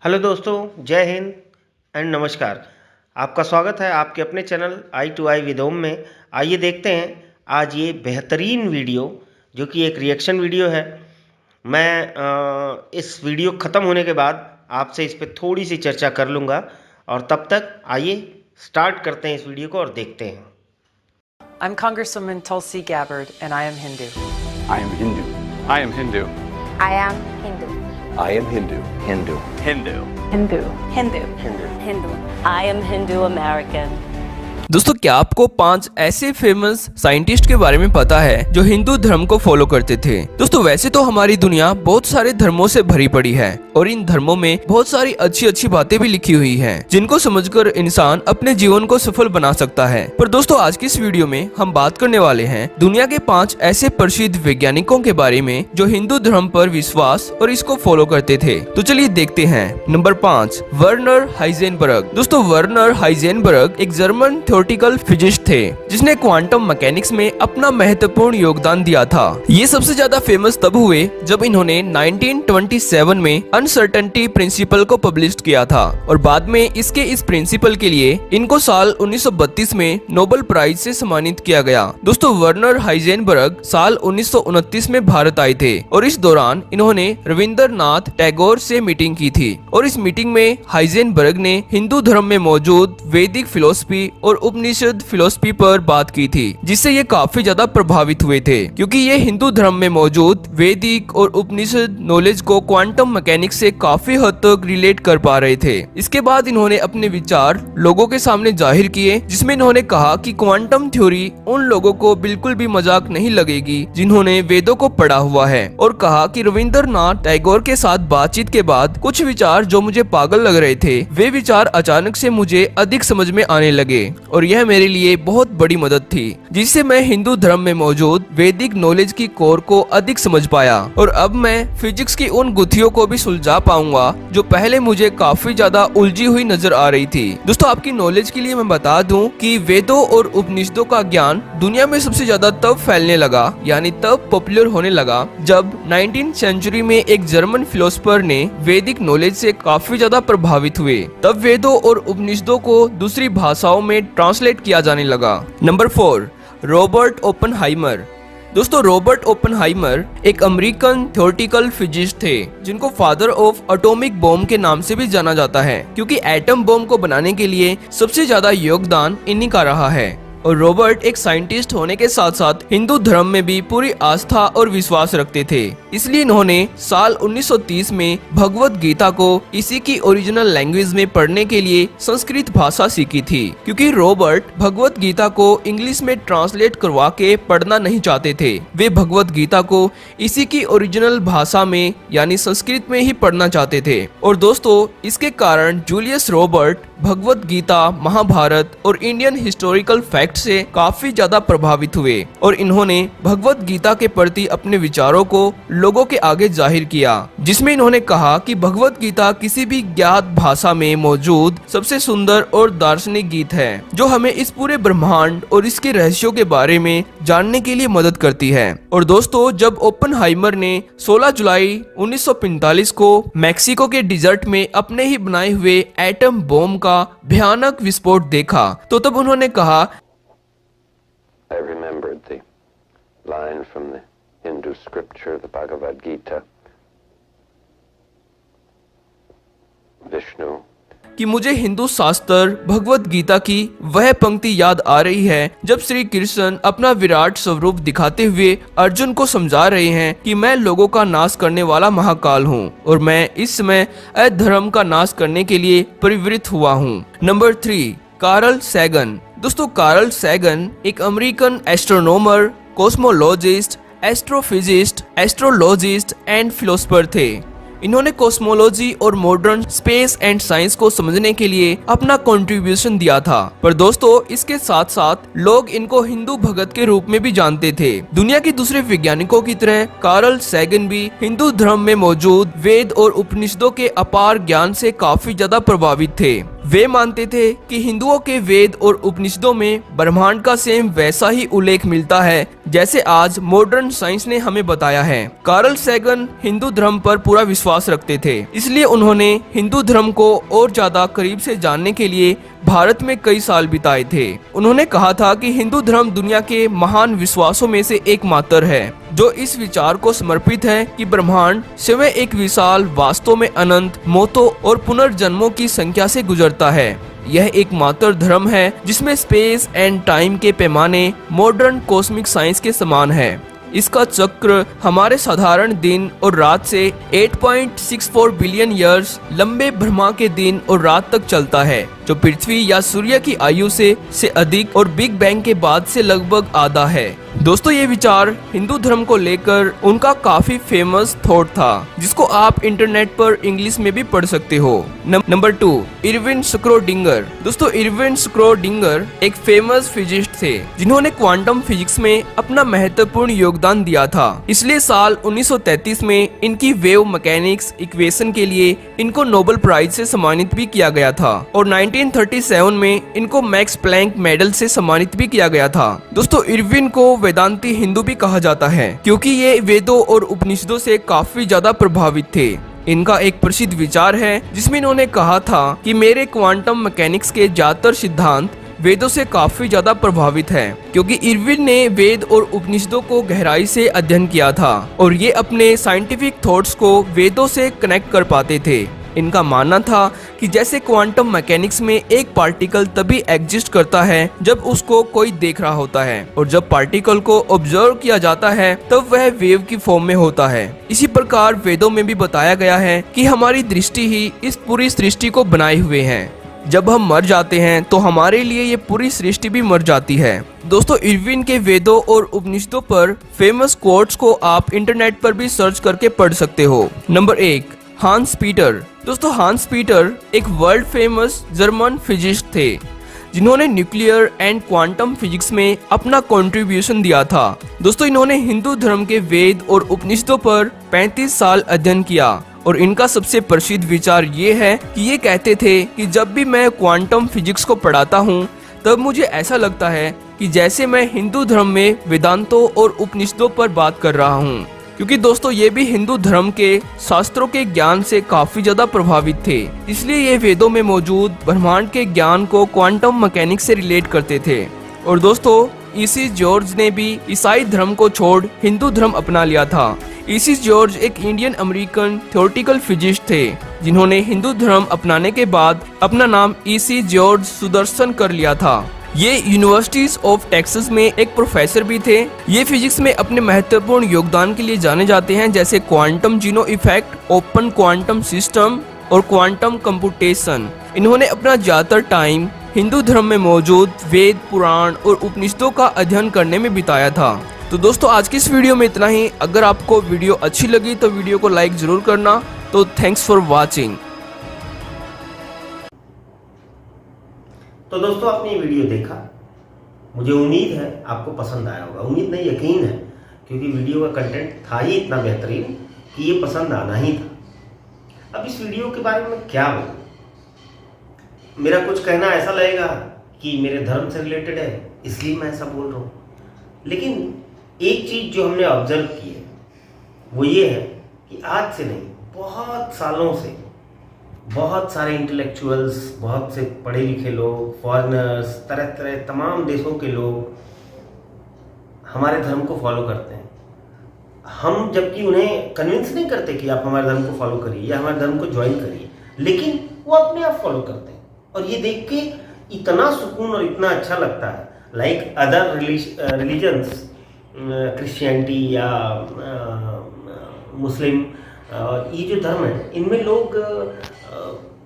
Hello दोस्तों, जय Hind and नमस्कार। आपका स्वागत है आपके अपने channel I to I with Om में। आइए देखते हैं आज ये बेहतरीन वीडियो जो कि एक रिएक्शन वीडियो है। मैं इस वीडियो ख़त्म होने के बाद आपसे इस पर थोड़ी सी चर्चा कर लूँगा और तब तक आइए स्टार्ट करते हैं इस वीडियो को और देखते हैं। I'm Congresswoman Tulsi Gabbard, and I am Hindu. I am Hindu. I am Hindu. I am Hindu. I am Hindu. Hindu. Hindu. Hindu. Hindu. I am Hindu American. दोस्तों, क्या आपको 5 ऐसे फेमस साइंटिस्ट के बारे में पता है जो हिंदू धर्म को फॉलो करते थे? दोस्तों, वैसे तो हमारी दुनिया बहुत सारे धर्मों से भरी पड़ी है और इन धर्मों में बहुत सारी अच्छी अच्छी बातें भी लिखी हुई हैं, जिनको समझकर इंसान अपने जीवन को सफल बना सकता है। पर दोस्तों, आज की इस वीडियो में हम बात करने वाले हैं दुनिया के 5 ऐसे प्रसिद्ध वैज्ञानिकों के बारे में जो हिंदू धर्म पर विश्वास और इसको फॉलो करते थे। तो चलिए देखते हैं। Number 5, Werner Heisenberg. दोस्तों, वर्नर हाइजेनबर्ग एक जर्मन थ्योरेटिकल फिजिस्ट थे जिसने क्वांटम मैकेनिक्स में अपना महत्वपूर्ण योगदान दिया था। ये सबसे ज्यादा फेमस तब हुए जब इन्होंने 1927 में अनसर्टेनिटी प्रिंसिपल को पब्लिश किया था और बाद में इसके इस प्रिंसिपल के लिए इनको साल 1932 में नोबेल प्राइज से सम्मानित किया गया। दोस्तों, वर्नर हाइजेनबर्ग साल 1929 में भारत आए थे और इस दौरान इन्होंने रविंद्रनाथ टैगोर से मीटिंग की थी और इस मीटिंग में हाइजेनबर्ग ने हिंदू धर्म में मौजूद वैदिक फिलोसफी और उपनिषद फिलोसफी पर बात की थी, जिससे ये काफी ज्यादा प्रभावित हुए थे क्योंकि ये हिंदू धर्म में मौजूद वैदिक और उपनिषद नॉलेज को क्वांटम मैकेनिक्स से काफी हद तक रिलेट कर पा रहे थे। इसके बाद इन्होंने अपने विचार लोगों के सामने जाहिर किए, जिसमें इन्होंने कहा कि क्वांटम थ्योरी उन लोगों को बिल्कुल भी मजाक नहीं लगेगी जिन्होंने वेदों को पढ़ा हुआ है, और कहा कि रविंद्रनाथ टैगोर के साथ बातचीत के बाद कुछ विचार जो मुझे पागल लग रहे थे वे विचार अचानक से मुझे अधिक समझ में आने लगे और यह मेरे लिए बहुत बड़ी मदद थी, जिससे मैं हिंदू धर्म में मौजूद वैदिक नॉलेज की कोर को अधिक समझ पाया और अब मैं फिजिक्स की उन गुत्थियों को भी सुलझा पाऊंगा जो पहले मुझे काफी ज्यादा उलझी हुई नजर आ रही थी। दोस्तों, आपकी नॉलेज के लिए मैं बता दूं कि वेदों और उपनिषदों का ज्ञान दुनिया में सबसे ज्यादा तब फैलने लगा, यानी तब पॉपुलर होने लगा जब 19th सेंचुरी में एक जर्मन फिलोसफर ने वैदिक नॉलेज से काफी ज्यादा प्रभावित हुए। तब वेदों और उपनिषदों को दूसरी भाषाओं में ट्रांसलेट किया जाने लगा। Number 4, Robert Oppenheimer. दोस्तों, रॉबर्ट ओपेनहाइमर एक अमेरिकन थ्योरेटिकल फिजिस्ट थे जिनको फादर ऑफ एटॉमिक बॉम्ब के नाम से भी जाना जाता है क्योंकि एटम बॉम्ब को बनाने के लिए सबसे ज्यादा योगदान इन्हीं का रहा है। और रॉबर्ट एक साइंटिस्ट होने के साथ साथ हिंदू धर्म में भी पूरी आस्था और विश्वास रखते थे, इसलिए इन्होंने साल 1930 में भगवत गीता को इसी की ओरिजिनल लैंग्वेज में पढ़ने के लिए संस्कृत भाषा सीखी थी क्योंकि रॉबर्ट भगवत गीता को इंग्लिश में ट्रांसलेट करवा के पढ़ना नहीं चाहते थे। वे भगवत गीता को इसी की ओरिजिनल भाषा में यानी संस्कृत में ही पढ़ना चाहते थे। और दोस्तों, इसके कारण जूलियस रॉबर्ट भगवत गीता, महाभारत और इंडियन हिस्टोरिकल फैक्ट से काफी ज्यादा प्रभावित हुए और इन्होंने भगवत गीता के प्रति अपने विचारों को लोगों के आगे जाहिर किया, जिसमें इन्होंने कहा कि भगवत गीता किसी भी ज्ञात भाषा में मौजूद सबसे सुंदर और दार्शनिक गीत है जो हमें इस पूरे ब्रह्मांड और इसके रहस्यों के बारे में जानने के लिए मदद करती है। और दोस्तों, जब ओपेनहाइमर ने 16 जुलाई 1945 को मैक्सिको के डिजर्ट में अपने ही बनाए हुए एटम बॉम्ब का भयानक विस्फोट देखा तो तब उन्होंने कहा, I remembered the line from the Hindu scripture, the Bhagavad Gita. Vishnu कि मुझे हिंदू शास्त्र भगवत गीता की वह पंक्ति याद आ रही है जब श्री कृष्ण अपना विराट स्वरूप दिखाते हुए अर्जुन को समझा रहे हैं कि मैं लोगों का नाश करने वाला महाकाल हूँ और मैं इस समय अधर्म का नाश करने के लिए परिवृत हुआ हूँ। नंबर 3, कार्ल सैगन। दोस्तों, कार्ल सैगन एक American astronomer, cosmologist, astrophysicist, astrologist and philosopher थे। इन्होंने कॉस्मोलॉजी और मॉडर्न स्पेस एंड साइंस को समझने के लिए अपना कंट्रीब्यूशन दिया था। पर दोस्तों, इसके साथ साथ लोग इनको हिंदू भगत के रूप में भी जानते थे। दुनिया के दूसरे वैज्ञानिकों की तरह कार्ल सैगन भी हिंदू धर्म में मौजूद वेद और उपनिषदों के अपार ज्ञान से काफी ज्यादा प्रभावित थे। वे मानते थे कि हिंदुओं के वेद और उपनिषदों में ब्रह्मांड का सेम वैसा ही उल्लेख मिलता है जैसे आज मॉडर्न साइंस ने हमें बताया है। कार्ल सैगन हिंदू धर्म पर पूरा विश्वास रखते थे, इसलिए उन्होंने हिंदू धर्म को और ज्यादा करीब से जानने के लिए भारत में कई साल बिताए थे। उन्होंने कहा था कि हिंदू धर्म दुनिया के महान विश्वासों में से एक मात्र है जो इस विचार को समर्पित है कि ब्रह्मांड स्वयं एक विशाल, वास्तव में अनंत, मौतों और पुनर्जन्मों की संख्या से गुजरता है। यह एक मात्र धर्म है जिसमें स्पेस एंड टाइम के पैमाने मॉडर्न कॉस्मिक साइंस के समान है। इसका चक्र हमारे साधारण दिन और रात से 8.64 बिलियन ईयर्स लंबे ब्रह्मा के दिन और रात तक चलता है, जो पृथ्वी या सूर्य की आयु से अधिक और बिग बैंग के बाद से लगभग आधा है। दोस्तों, ये विचार हिंदू धर्म को लेकर उनका काफी फेमस थॉट था, जिसको आप इंटरनेट पर इंग्लिश में भी पढ़ सकते हो। Number 2, Irwin Schrödinger. दोस्तों, इरविन स्क्रोडिंगर एक फेमस फिजिस्ट थे जिन्होंने क्वांटम फिजिक्स में अपना महत्वपूर्ण योगदान दिया था। इसलिए साल 1933 में इनकी वेव मैकेनिक्स इक्वेशन के लिए इनको नोबेल प्राइज से सम्मानित भी किया गया था और 1937 में इनको मैक्स प्लैंक मेडल से सम्मानित भी किया गया था। दोस्तों, इरविन को वेदांती हिंदू भी कहा जाता है क्योंकि ये वेदों और उपनिषदों से काफी ज्यादा प्रभावित थे। इनका एक प्रसिद्ध विचार है जिसमें इन्होंने कहा था कि मेरे क्वांटम मैकेनिक्स के ज्यादातर सिद्धांत वेदों से काफी ज्यादा प्रभावित है, क्योंकि इरविन ने वेद और उपनिषदों को गहराई से अध्ययन किया था और ये अपने साइंटिफिक थॉट्स को वेदों से कनेक्ट कर पाते थे। इनका मानना था कि जैसे क्वांटम मैकेनिक्स में एक पार्टिकल तभी एग्जिस्ट करता है जब उसको कोई देख रहा होता है, और जब पार्टिकल को ऑब्जर्व किया जाता है तब वह वेव की फॉर्म में होता है। इसी प्रकार वेदों में भी बताया गया है कि हमारी दृष्टि ही इस पूरी सृष्टि को बनाए हुए है। जब हम मर जाते हैं तो हमारे लिए ये पूरी सृष्टि भी मर जाती है। दोस्तों, इरविन के वेदों और उपनिषदों पर फेमस कोट्स को आप इंटरनेट पर भी सर्च करके पढ़ सकते हो। नंबर 1, हांस पीटर। दोस्तों, हांस पीटर एक वर्ल्ड फेमस जर्मन फिजिस्ट थे जिन्होंने न्यूक्लियर एंड क्वांटम फिजिक्स में अपना कंट्रीब्यूशन दिया था। दोस्तों, इन्होंने हिंदू धर्म के वेद और उपनिषदों पर 35 साल अध्ययन किया और इनका सबसे प्रसिद्ध विचार ये है कि ये कहते थे कि जब भी मैं क्वांटम फिजिक्स को पढ़ाता हूँ तब मुझे ऐसा लगता है कि जैसे मैं हिंदू धर्म में वेदांतों और उपनिषदों पर बात कर रहा हूँ, क्योंकि दोस्तों ये भी हिंदू धर्म के शास्त्रों के ज्ञान से काफी ज्यादा प्रभावित थे। इसलिए ये वेदों में मौजूद ब्रह्मांड के ज्ञान को क्वांटम मैकेनिक्स से रिलेट करते थे। और दोस्तों, ईसी जॉर्ज ने भी ईसाई धर्म को छोड़ हिंदू धर्म अपना लिया था। ईसी जॉर्ज एक इंडियन अमेरिकन थ्योरेटिकल फिजिस्ट थे जिन्होंने हिंदू धर्म अपनाने के बाद अपना नाम ईसी जॉर्ज सुदर्शन कर लिया था। ये यूनिवर्सिटीज ऑफ टेक्सास में एक प्रोफेसर भी थे। ये फिजिक्स में अपने महत्वपूर्ण योगदान के लिए जाने जाते हैं, जैसे क्वांटम जीनो इफेक्ट, ओपन क्वांटम सिस्टम और क्वांटम कंप्यूटेशन। इन्होंने अपना ज्यादातर टाइम हिंदू धर्म में मौजूद वेद, पुराण और उपनिषदों का अध्ययन करने में बिताया था। तो दोस्तों, आज की इस वीडियो में इतना ही। अगर आपको वीडियो अच्छी लगी तो वीडियो को लाइक जरूर करना। तो थैंक्स फॉर वॉचिंग। तो दोस्तों, आपने ये वीडियो देखा, मुझे उम्मीद है आपको पसंद आया होगा। उम्मीद नहीं, यकीन है, क्योंकि वीडियो का कंटेंट था ही इतना बेहतरीन कि ये पसंद आना ही था। अब इस वीडियो के बारे में क्या बोलूं, मेरा कुछ कहना ऐसा लगेगा कि मेरे धर्म से रिलेटेड है इसलिए मैं ऐसा बोल रहा हूँ, लेकिन एक चीज़ जो हमने ऑब्जर्व की है वो ये है कि आज से नहीं, बहुत सालों से बहुत सारे इंटेलेक्चुअल्स, बहुत से पढ़े लिखे लोग, फॉरेनर्स, तरह तरह तमाम देशों के लोग हमारे धर्म को फॉलो करते हैं। हम जबकि उन्हें कन्विंस नहीं करते कि आप हमारे धर्म को फॉलो करिए या हमारे धर्म को ज्वाइन करिए, लेकिन वो अपने आप फॉलो करते हैं। और ये देख के इतना सुकून और इतना अच्छा लगता है। लाइक अदर रिलीजन्स, क्रिश्चियनिटी या मुस्लिम, ये जो धर्म है इनमें लोग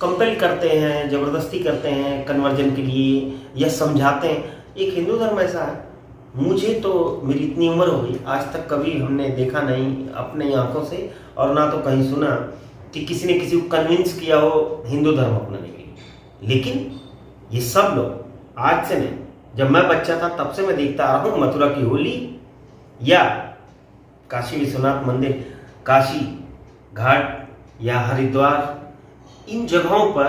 कंपेल करते हैं, ज़बरदस्ती करते हैं कन्वर्जन के लिए या समझाते हैं। एक हिंदू धर्म ऐसा है, मुझे तो मेरी इतनी उम्र हो गई, आज तक कभी हमने देखा नहीं अपने आंखों से और ना तो कहीं सुना कि किसी ने किसी को कन्विंस किया हो हिंदू धर्म अपनाने के लिए। लेकिन ये सब लोग आज से नहीं, जब मैं बच्चा था तब से मैं देखता आ रहा हूँ, मथुरा की होली या काशी विश्वनाथ मंदिर, काशी घाट या हरिद्वार, इन जगहों पर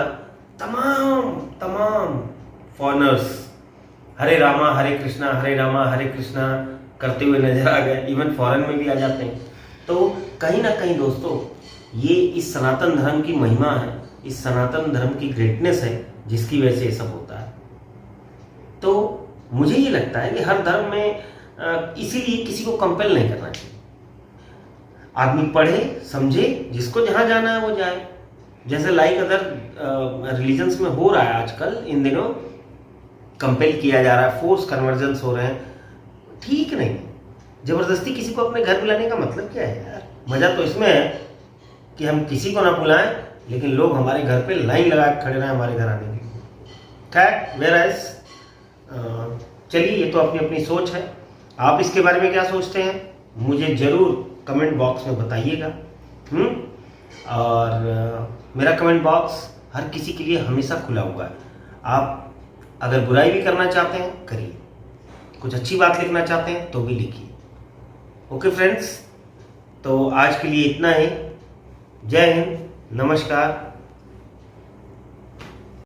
तमाम फॉरेनर्स हरे रामा हरे कृष्णा करते हुए नजर आ गए, इवन फॉरेन में भी आ जाते हैं। तो कहीं ना कहीं दोस्तों ये इस सनातन धर्म की महिमा है, इस सनातन धर्म की ग्रेटनेस है, जिसकी वजह से ये सब होता है। तो मुझे ये लगता है कि हर धर्म में इसीलिए किसी को कंपेल नहीं करना चाहिए। आदमी पढ़े समझे, जिसको जहाँ जाना है वो जाए। जैसे लाइक अदर रिलीजन्स में हो रहा है आजकल इन दिनों, कंपेल किया जा रहा है, फोर्स कन्वर्जन्स हो रहे हैं, ठीक नहीं। जबरदस्ती किसी को अपने घर बुलाने का मतलब क्या है यार? मजा तो इसमें है कि हम किसी को ना बुलाएं, लेकिन लोग हमारे घर पे लाइन लगा के खड़े रहे हमारे घर आने के लिए। खैर वेराइज चलिए, ये तो अपनी अपनी सोच है। आप इसके बारे में क्या सोचते हैं मुझे जरूर कमेंट बॉक्स में बताइएगा। और मेरा कमेंट बॉक्स हर किसी के लिए हमेशा खुला हुआ है। आप अगर बुराई भी करना चाहते हैं करिए, कुछ अच्छी बात लिखना चाहते हैं तो भी लिखिए। ओके फ्रेंड्स, तो आज के लिए इतना ही। जय हिंद, नमस्कार।